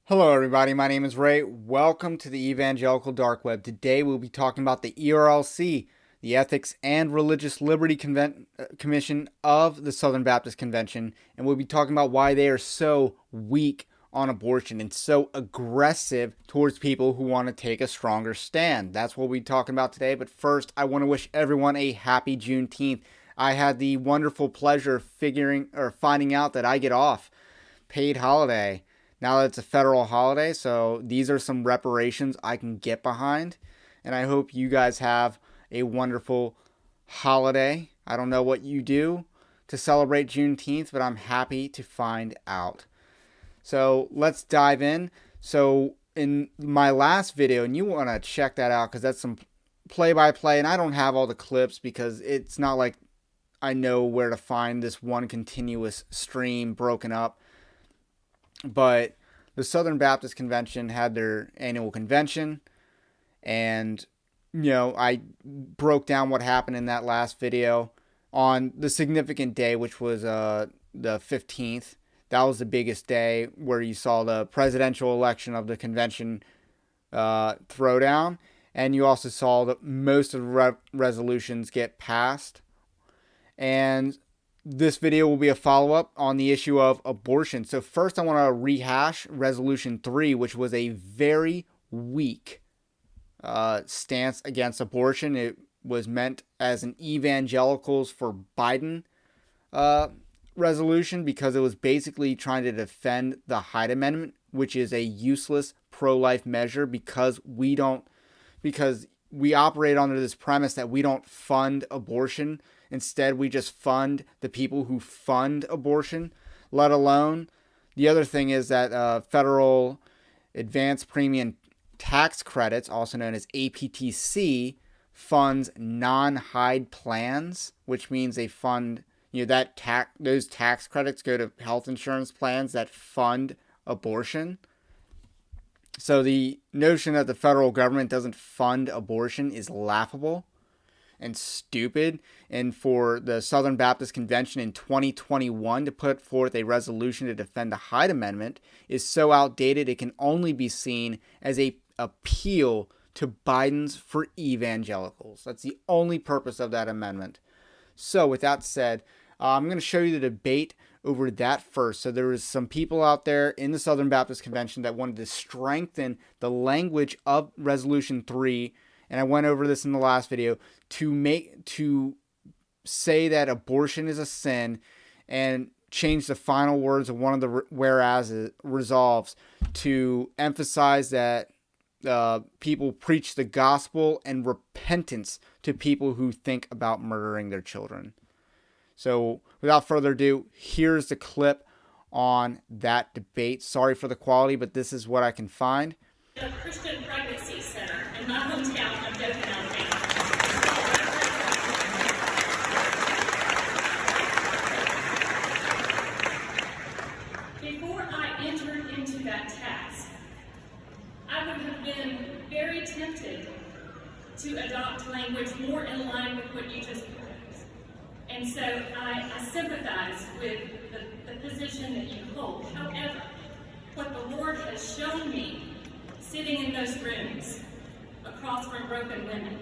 Hello everybody, my name is Ray. Welcome to the Evangelical Dark Web. Today we'll be talking about the ERLC, the Ethics and Religious Liberty Commission of the Southern Baptist Convention, and we'll be talking about why they are so weak on abortion and so aggressive towards people who want to take a stronger stand. That's what we'll be talking about today, but first I want to wish everyone a happy Juneteenth. I had the wonderful pleasure of finding out that I get off paid holiday now that it's a federal holiday. So these are some reparations I can get behind. And I hope you guys have a wonderful holiday. I don't know what you do to celebrate Juneteenth, but I'm happy to find out. So let's dive in. So in my last video, and you want to check that out because that's some play-by-play, and I don't have all the clips because it's not like I know where to find this one continuous stream broken up. But the Southern Baptist Convention had their annual convention, and I broke down what happened in that last video on the significant day, which was the 15th. That was the biggest day where you saw the presidential election of the convention throwdown, and you also saw that most of the resolutions get passed. And this video will be a follow-up on the issue of abortion. So first I want to rehash Resolution 3, which was a very weak stance against abortion. It was meant as an evangelicals for Biden resolution because it was basically trying to defend the Hyde Amendment, which is a useless pro-life measure because we operate under this premise that we don't fund abortion. Instead, we just fund the people who fund abortion, let alone. The other thing is that federal advanced premium tax credits, also known as APTC, funds non-Hyde plans, which means they fund, those tax credits go to health insurance plans that fund abortion. So the notion that the federal government doesn't fund abortion is laughable and stupid. And for the Southern Baptist Convention in 2021 to put forth a resolution to defend the Hyde Amendment is so outdated it can only be seen as a appeal to Biden's for evangelicals. That's the only purpose of that amendment. So with that said, I'm going to show you the debate over that first. So there was some people out there in the Southern Baptist Convention that wanted to strengthen the language of Resolution 3, and I went over this in the last video, to say that abortion is a sin and change the final words of one of the whereas resolves to emphasize that people preach the gospel and repentance to people who think about murdering their children. So without further ado, here's the clip on that debate. Sorry for the quality, but this is what I can find. The Christian Pregnancy Center in my hometown of Dothan, Alabama. Before I entered into that task, I would have been very tempted to adopt language more in line with what you just proposed. And so I sympathize with the position that you hold. However, what the Lord has shown me sitting in those rooms across from broken women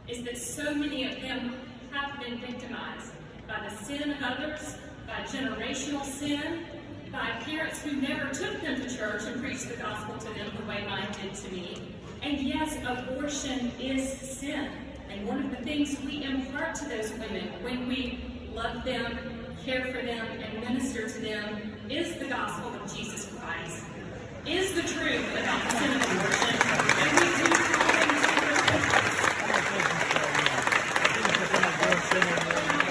is that so many of them have been victimized by the sin of others, by generational sin, by parents who never took them to church and preached the gospel to them the way mine did to me. And yes, abortion is sin. And one of the things we impart to those women when we love them, care for them, and minister to them is the gospel of Jesus Christ, is the truth about the sin of abortion. And we do call them to repentance.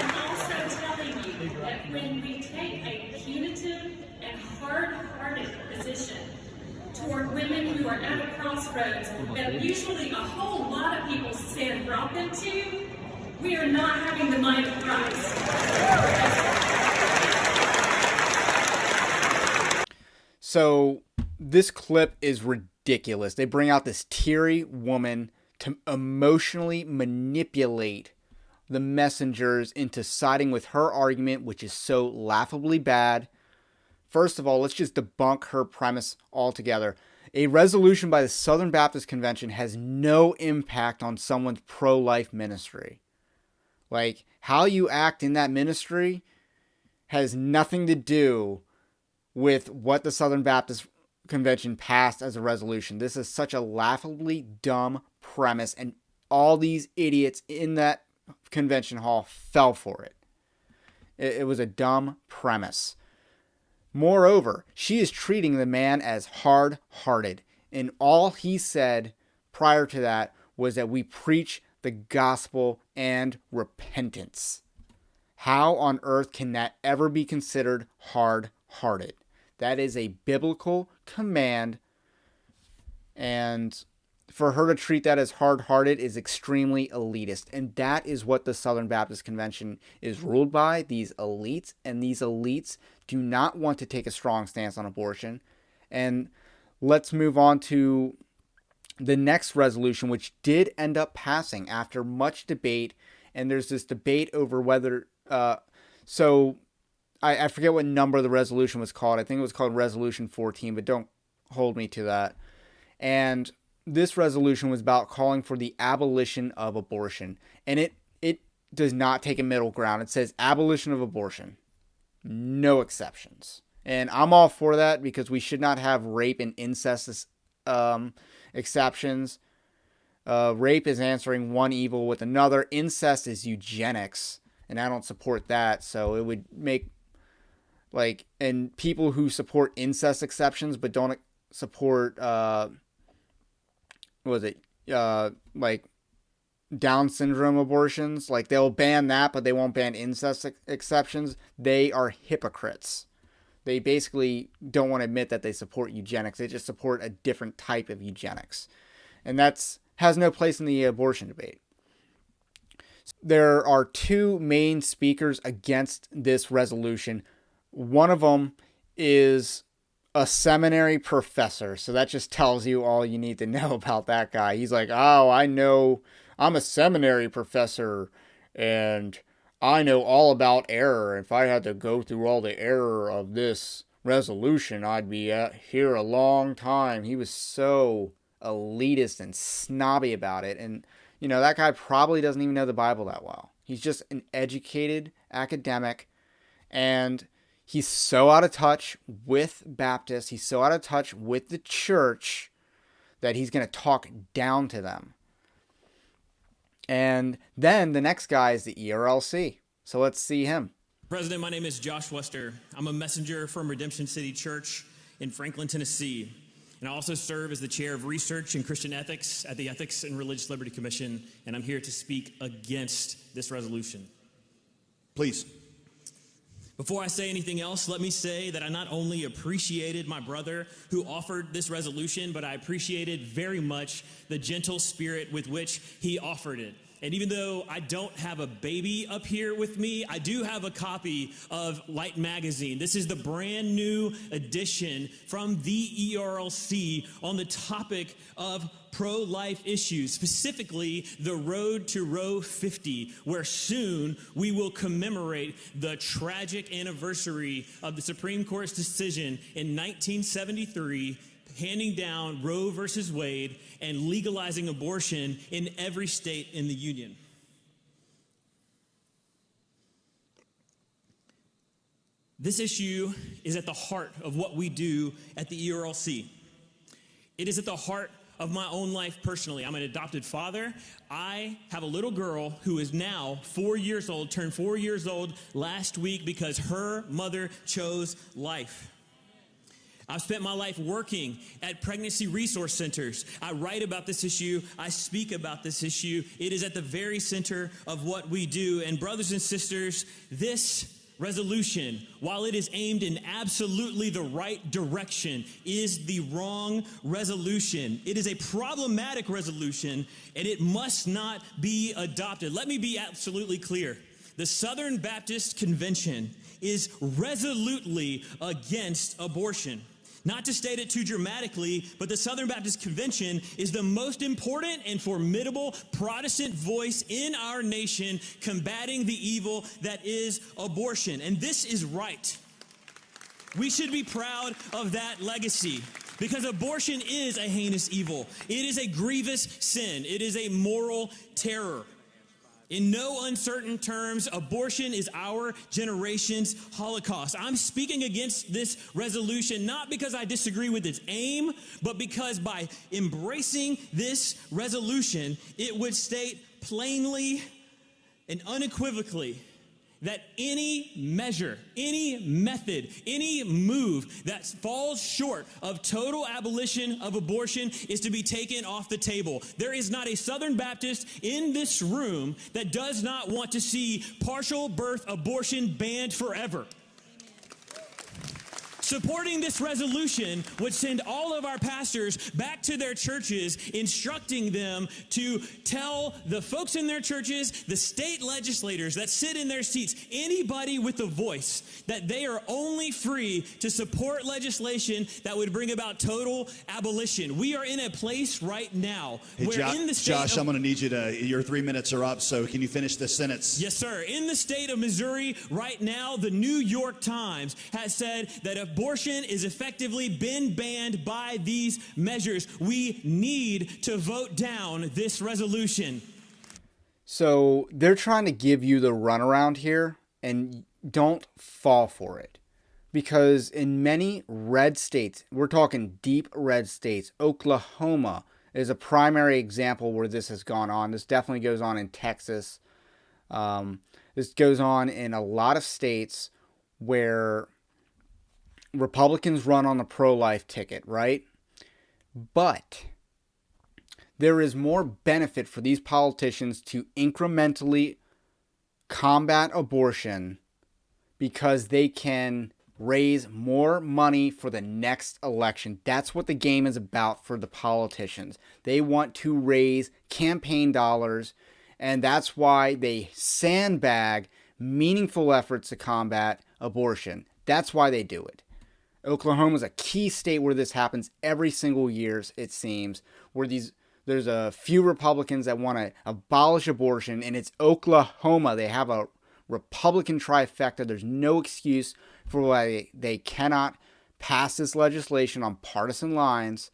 I'm also telling you that when we take a punitive and hard-hearted position toward women who are at a crossroads that usually a whole lot of people's sin brought them to, we are not having the mind of Christ. So this clip is ridiculous. They bring out this teary woman to emotionally manipulate the messengers into siding with her argument, which is so laughably bad, First of all, let's just debunk her premise altogether. A resolution by the Southern Baptist Convention has no impact on someone's pro-life ministry. Like, how you act in that ministry has nothing to do with what the Southern Baptist Convention passed as a resolution. This is such a laughably dumb premise, and all these idiots in that convention hall fell for it. It was a dumb premise. Moreover, she is treating the man as hard-hearted, and all he said prior to that was that we preach the gospel and repentance. How on earth can that ever be considered hard-hearted? That is a biblical command, and for her to treat that as hard-hearted is extremely elitist. And that is what the Southern Baptist Convention is ruled by, these elites. And these elites do not want to take a strong stance on abortion. And let's move on to the next resolution, which did end up passing after much debate. And there's this debate over whether... I forget what number the resolution was called. I think it was called Resolution 14, but don't hold me to that. And this resolution was about calling for the abolition of abortion. And it does not take a middle ground. It says abolition of abortion. No exceptions. And I'm all for that because we should not have rape and incest exceptions. Rape is answering one evil with another. Incest is eugenics. And I don't support that. So it would make and people who support incest exceptions but don't support Down syndrome abortions, like they'll ban that but they won't ban incest exceptions. They are hypocrites. They basically don't want to admit that they support eugenics. They just support a different type of eugenics, and that's has no place in the abortion debate. There are two main speakers against this resolution. One of them is a seminary professor. So that just tells you all you need to know about that guy. He's like, oh, I know, I'm a seminary professor and I know all about error. If I had to go through all the error of this resolution, I'd be here a long time. He was so elitist and snobby about it. And, that guy probably doesn't even know the Bible that well. He's just an educated academic, and he's so out of touch with Baptists, he's so out of touch with the church that he's going to talk down to them. And then the next guy is the ERLC. So let's see him. President, my name is Josh Wester. I'm a messenger from Redemption City Church in Franklin, Tennessee. And I also serve as the chair of research and Christian ethics at the Ethics and Religious Liberty Commission. And I'm here to speak against this resolution. Please. Before I say anything else, let me say that I not only appreciated my brother who offered this resolution, but I appreciated very much the gentle spirit with which he offered it. And even though I don't have a baby up here with me, I do have a copy of Light Magazine. This is the brand new edition from the ERLC on the topic of pro-life issues, specifically the road to Roe 50, where soon we will commemorate the tragic anniversary of the Supreme Court's decision in 1973 handing down Roe versus Wade and legalizing abortion in every state in the union. This issue is at the heart of what we do at the ERLC. It is at the heart of my own life personally. I'm an adopted father. I have a little girl who is now 4 years old, turned 4 years old last week because her mother chose life. I've spent my life working at pregnancy resource centers. I write about this issue. I speak about this issue. It is at the very center of what we do. And brothers and sisters, this resolution, while it is aimed in absolutely the right direction, is the wrong resolution. It is a problematic resolution, and it must not be adopted. Let me be absolutely clear. The Southern Baptist Convention is resolutely against abortion. Not to state it too dramatically, but the Southern Baptist Convention is the most important and formidable Protestant voice in our nation combating the evil that is abortion. And this is right. We should be proud of that legacy because abortion is a heinous evil. It is a grievous sin. It is a moral terror. In no uncertain terms, abortion is our generation's Holocaust. I'm speaking against this resolution not because I disagree with its aim, but because by embracing this resolution, it would state plainly and unequivocally that any measure, any method, any move that falls short of total abolition of abortion is to be taken off the table. There is not a Southern Baptist in this room that does not want to see partial birth abortion banned forever. Supporting this resolution would send all of our pastors back to their churches, instructing them to tell the folks in their churches, the state legislators that sit in their seats, anybody with a voice, that they are only free to support legislation that would bring about total abolition. We are in a place right now where in the state Josh, I'm going to need you to, your 3 minutes are up, so can you finish this sentence? Yes, sir. In the state of Missouri right now, the New York Times has said that abortion is effectively been banned by these measures. We need to vote down this resolution. So they're trying to give you the runaround here, and don't fall for it. Because in many red states, we're talking deep red states, Oklahoma is a primary example where this has gone on. This definitely goes on in Texas. This goes on in a lot of states where Republicans run on the pro-life ticket, right? But there is more benefit for these politicians to incrementally combat abortion because they can raise more money for the next election. That's what the game is about for the politicians. They want to raise campaign dollars, and that's why they sandbag meaningful efforts to combat abortion. That's why they do it. Oklahoma is a key state where this happens every single year, it seems, where there's a few Republicans that want to abolish abortion, and it's Oklahoma. They have a Republican trifecta. There's no excuse for why they cannot pass this legislation on partisan lines,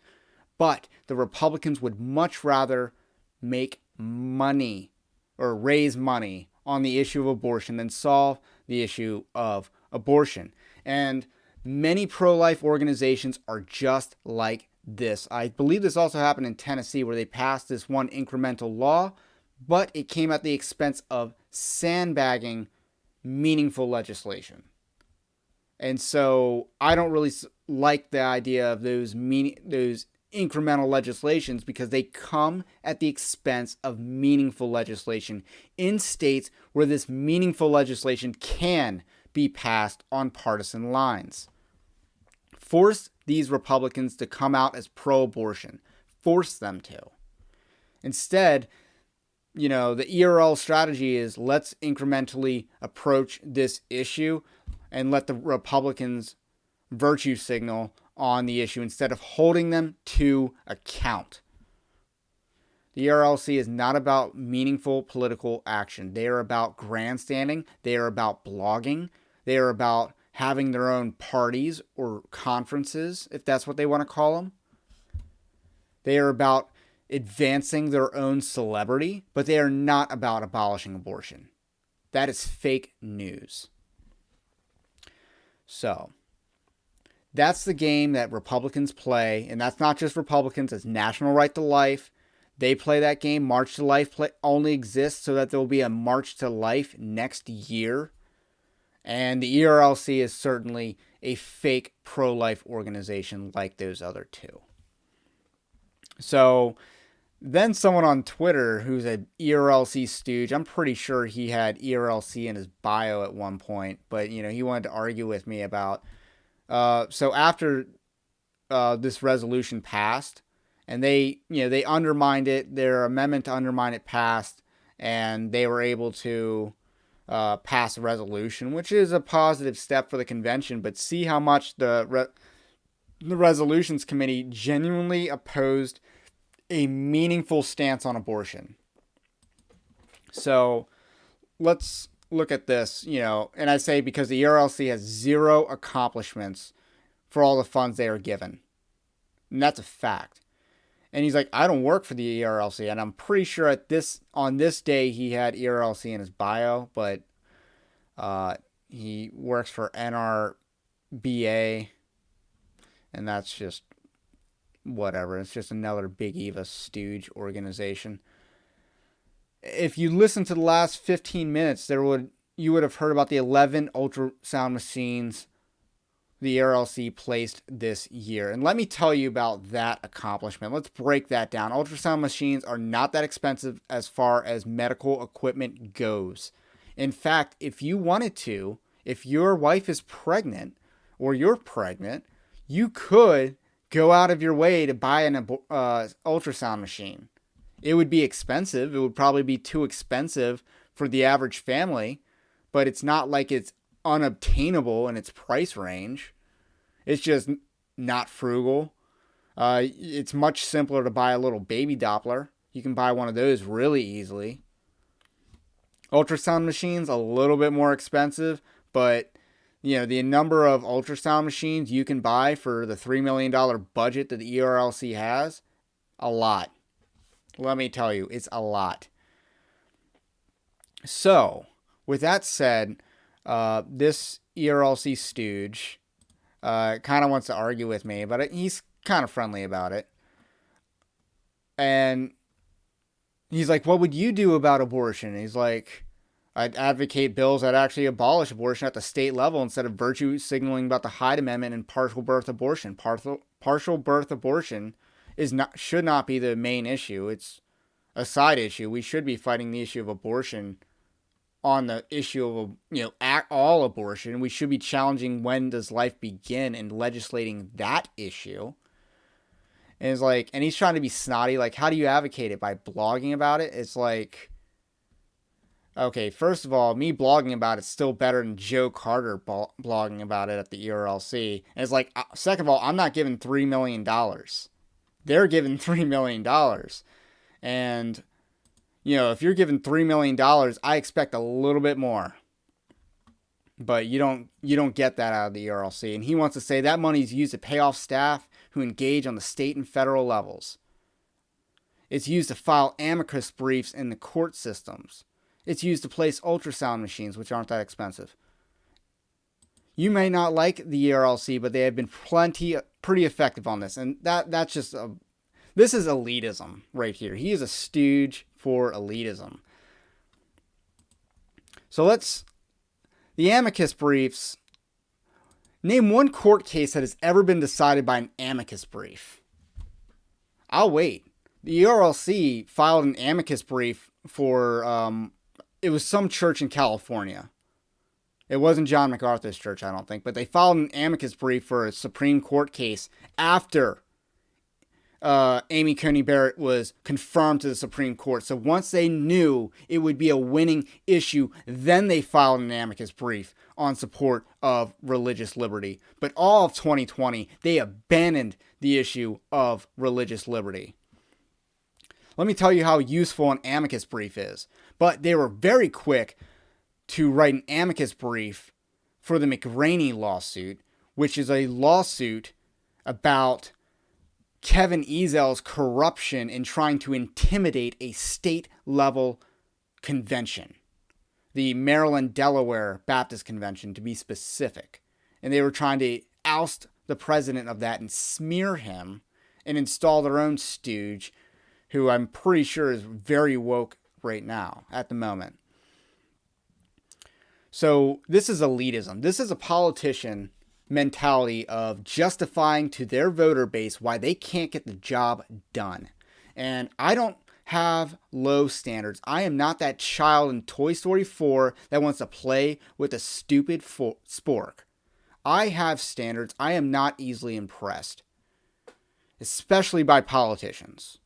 but the Republicans would much rather make money or raise money on the issue of abortion than solve the issue of abortion. And many pro-life organizations are just like this. I believe this also happened in Tennessee where they passed this one incremental law, but it came at the expense of sandbagging meaningful legislation. And so I don't really like the idea of those incremental legislations because they come at the expense of meaningful legislation in states where this meaningful legislation can be passed on partisan lines. Force these Republicans to come out as pro-abortion. Force them to. Instead, the ERL strategy is let's incrementally approach this issue and let the Republicans virtue signal on the issue instead of holding them to account. The ERLC is not about meaningful political action. They are about grandstanding. They are about blogging. They are about having their own parties or conferences, if that's what they want to call them. They are about advancing their own celebrity, but they are not about abolishing abortion. That is fake news. So, that's the game that Republicans play, and that's not just Republicans, it's National Right to Life. They play that game. March to Life only exists so that there will be a March to Life next year. And the ERLC is certainly a fake pro-life organization like those other two. So then someone on Twitter who's an ERLC Stooge, I'm pretty sure he had ERLC in his bio at one point, but he wanted to argue with me about. So after this resolution passed, and they undermined it, their amendment to undermine it passed, and they were able to pass a resolution, which is a positive step for the convention, but see how much the resolutions committee genuinely opposed a meaningful stance on abortion. So let's look at this, and I say because the ERLC has zero accomplishments for all the funds they are given. And that's a fact. And he's like, I don't work for the ERLC. And I'm pretty sure on this day he had ERLC in his bio, but he works for NRBA. And that's just whatever. It's just another Big Eva Stooge organization. If you listen to the last 15 minutes, you would have heard about the 11 ultrasound machines the ERLC placed this year. And let me tell you about that accomplishment. Let's break that down. Ultrasound machines are not that expensive as far as medical equipment goes. In fact, if you wanted to, if your wife is pregnant or you're pregnant, you could go out of your way to buy an ultrasound machine. It would be expensive. It would probably be too expensive for the average family, but it's not like it's unobtainable in its price range. It's just not frugal. It's much simpler to buy a little baby Doppler. You can buy one of those really easily. Ultrasound machines, a little bit more expensive, but the number of ultrasound machines you can buy for the $3 million budget that the ERLC has, a lot. Let me tell you, it's a lot. So, with that said, this ERLC Stooge kind of wants to argue with me, but he's kind of friendly about it. And he's like, what would you do about abortion? And he's like, I'd advocate bills that actually abolish abortion at the state level instead of virtue signaling about the Hyde Amendment and partial birth abortion. Partial birth abortion should not be the main issue. It's a side issue. We should be fighting the issue of abortion on the issue of, all abortion. We should be challenging when does life begin and legislating that issue. And he's trying to be snotty. Like, how do you advocate it? By blogging about it? It's like, okay, first of all, me blogging about it's still better than Joe Carter blogging about it at the ERLC. And it's like, second of all, I'm not giving $3 million. They're giving $3 million. And, if you're giving $3 million, I expect a little bit more. But you don't get that out of the ERLC. And he wants to say that money is used to pay off staff who engage on the state and federal levels. It's used to file amicus briefs in the court systems. It's used to place ultrasound machines, which aren't that expensive. You may not like the ERLC, but they have been pretty effective on this. And that's just this is elitism right here. He is a stooge for elitism. So the amicus briefs, name one court case that has ever been decided by an amicus brief. I'll wait. The ERLC filed an amicus brief for, it was some church in California. It wasn't John MacArthur's church, I don't think, but they filed an amicus brief for a Supreme Court case after Amy Coney Barrett was confirmed to the Supreme Court. So once they knew it would be a winning issue, then they filed an amicus brief on support of religious liberty. But all of 2020, they abandoned the issue of religious liberty. Let me tell you how useful an amicus brief is. But they were very quick to write an amicus brief for the McRaney lawsuit, which is a lawsuit about Kevin Ezel's corruption in trying to intimidate a state-level convention. The Maryland-Delaware Baptist Convention, to be specific. And they were trying to oust the president of that and smear him and install their own stooge, who I'm pretty sure is very woke right now, at the moment. So this is elitism. This is a politician mentality of justifying to their voter base why they can't get the job done. And I don't have low standards. I am not that child in Toy Story 4 that wants to play with a stupid spork. I have standards. I am not easily impressed, especially by politicians.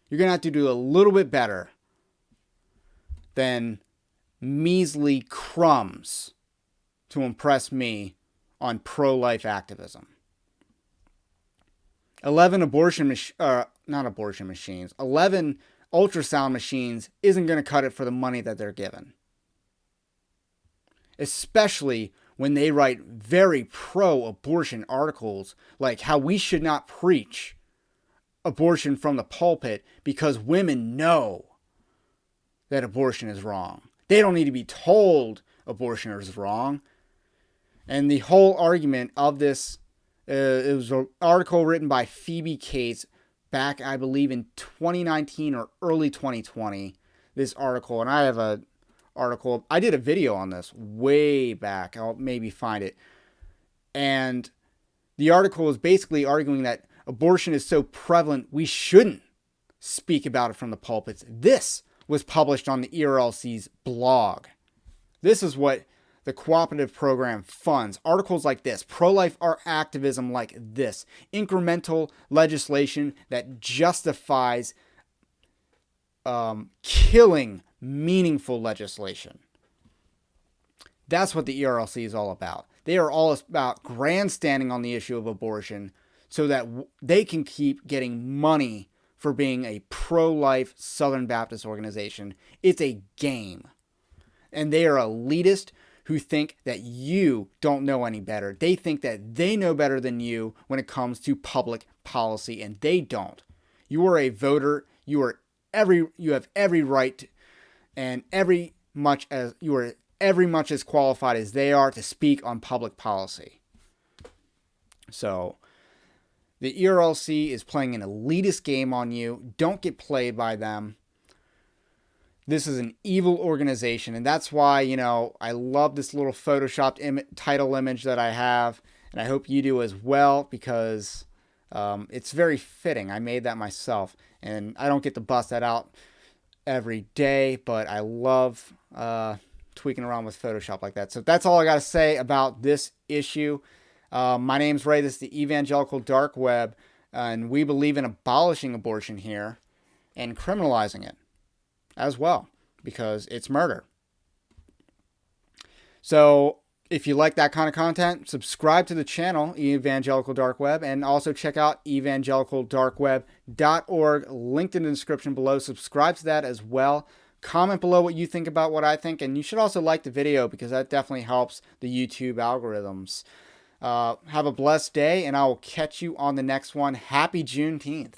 You're going to have to do a little bit better than measly crumbs to impress me on pro-life activism. 11 11 ultrasound machines isn't going to cut it for the money that they're given. especially when they write very pro-abortion articles, like how we should not preach abortion from the pulpit because women know that abortion is wrong. They don't need to be told abortion is wrong. And the whole argument of this, it was an article written by Phoebe Cates back, I believe, in 2019 or early 2020, this article. And I have a article, I did a video on this way back. I'll maybe find it. And the article is basically arguing that abortion is so prevalent, we shouldn't speak about it from the pulpits. This was published on the ERLC's blog. This is what the cooperative program funds. Articles like this, pro-life activism like this, incremental legislation that justifies killing meaningful legislation. That's what the ERLC is all about. They are all about grandstanding on the issue of abortion so that they can keep getting money for being a pro-life Southern Baptist organization. It's a game. And they are elitist who think that you don't know any better. They think that they know better than you when it comes to public policy, and they don't. You are a voter. You have every right to, and you are every much as qualified as they are to speak on public policy. So the ERLC is playing an elitist game on you. Don't get played by them. This is an evil organization, and that's why, I love this little photoshopped title image that I have, and I hope you do as well, because it's very fitting. I made that myself, and I don't get to bust that out every day, but I love tweaking around with Photoshop like that. So that's all I got to say about this issue. My name's Ray. This is the Evangelical Dark Web, and we believe in abolishing abortion here and criminalizing it as well, because it's murder. So if you like that kind of content, subscribe to the channel, Evangelical Dark Web, and also check out evangelicaldarkweb.org, linked in the description below. Subscribe to that as well. Comment below what you think about what I think, and you should also like the video, because that definitely helps the YouTube algorithms. Have a blessed day, and I will catch you on the next one. Happy Juneteenth.